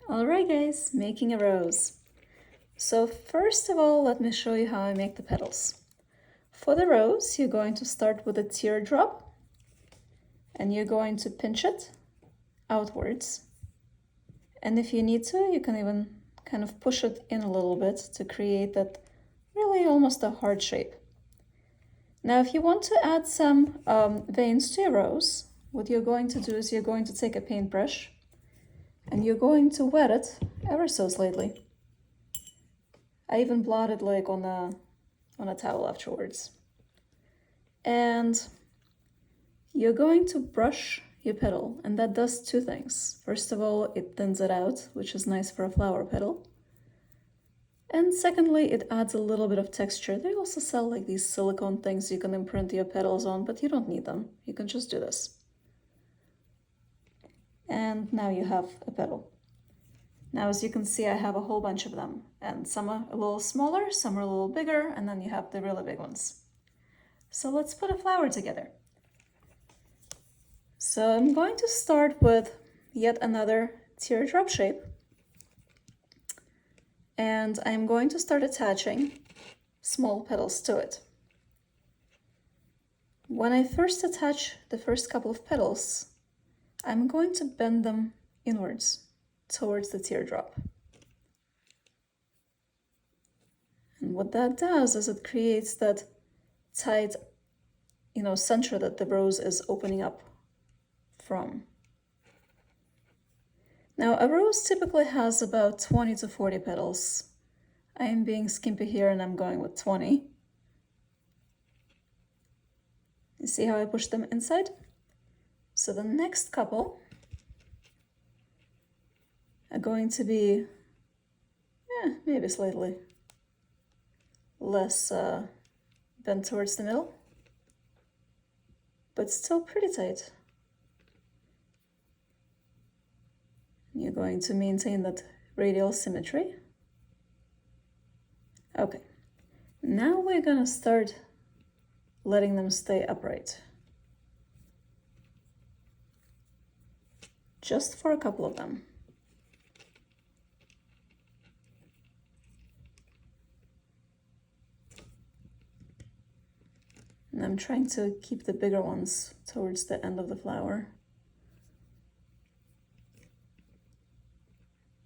Alright guys, making a rose. So first of all, let me show you how I make the petals. For the rose, you're going to start with a teardrop and you're going to pinch it outwards. And if you need to, you can even kind of push it in a little bit to create that really almost a heart shape. Now, if you want to add some veins to your rose, what you're going to do is you're going to take a paintbrush and you're going to wet it ever so slightly. I even blotted like on a towel afterwards. And you're going to brush your petal, and that does two things. First of all, it thins it out, which is nice for a flower petal. And secondly, it adds a little bit of texture. They also sell like these silicone things you can imprint your petals on, but you don't need them. You can just do this. And now you have a petal. Now, as you can see, I have a whole bunch of them, and some are a little smaller, some are a little bigger, and then you have the really big ones. So let's put a flower together. So I'm going to start with yet another teardrop shape. And I'm going to start attaching small petals to it. When I first attach the first couple of petals, I'm going to bend them inwards towards the teardrop. And what that does is it creates that tight, center that the rose is opening up from. Now, a rose typically has about 20 to 40 petals. I am being skimpy here and I'm going with 20. You see how I push them inside? So the next couple are going to be, maybe slightly less bent towards the middle, but still pretty tight. You're going to maintain that radial symmetry. Okay, now we're gonna start letting them stay upright. Just for a couple of them. And I'm trying to keep the bigger ones towards the end of the flower.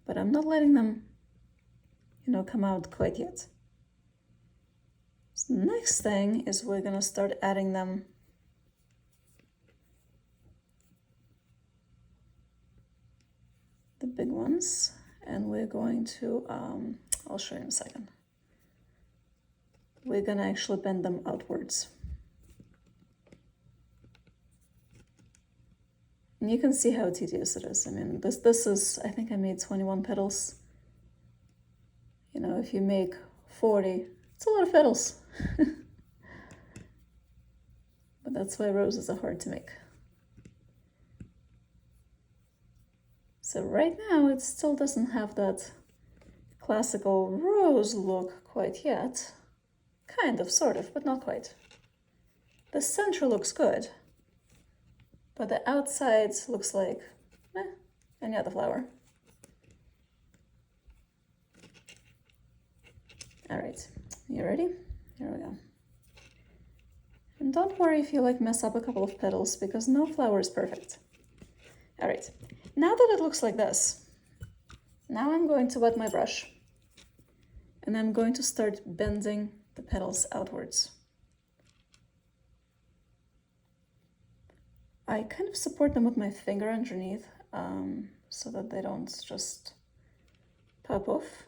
But I'm not letting them, come out quite yet. So the next thing is we're gonna start adding them the big ones, and we're going to, I'll show you in a second. We're gonna actually bend them outwards. And you can see how tedious it is. I mean, this is, I think I made 21 petals. If you make 40, it's a lot of petals. But that's why roses are hard to make. So right now it still doesn't have that classical rose look quite yet. Kind of, sort of, but not quite. The center looks good, but the outside looks like any other flower. All right, you ready? Here we go. And don't worry if you mess up a couple of petals, because no flower is perfect. All right, now that it looks like this, now I'm going to wet my brush and I'm going to start bending the petals outwards. I kind of support them with my finger underneath so that they don't just pop off.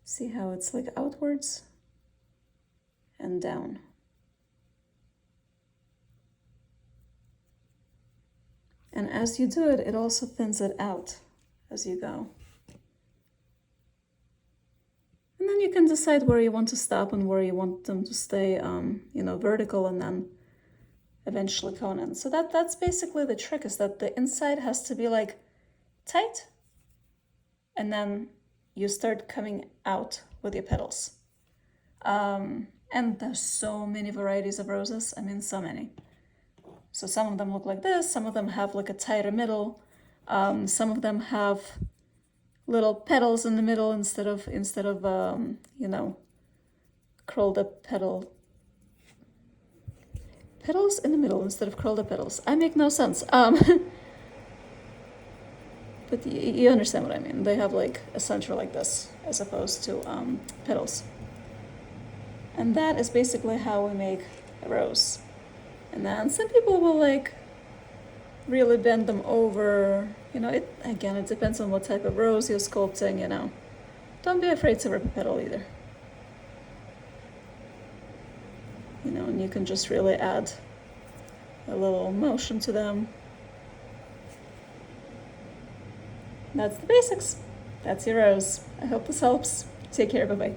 See how it's outwards and down. And as you do it, it also thins it out as you go. And then you can decide where you want to stop and where you want them to stay, vertical and then eventually cone in. So that's basically the trick, is that the inside has to be tight, and then you start coming out with your petals. And there's so many varieties of roses. I mean, so many. So some of them look like this, some of them have like a tighter middle, some of them have little petals in the middle instead of you know, curled up petals in the middle instead of curled up petals. I make no sense. But you understand what I mean. They have like a center like this as opposed to petals. And that is basically how we make a rose. And then some people will like really bend them over. You know, it depends on what type of rose you're sculpting, you know. Don't be afraid to rip a petal either. You know, and you can just really add a little motion to them. That's the basics. That's your rose. I hope this helps. Take care, bye-bye.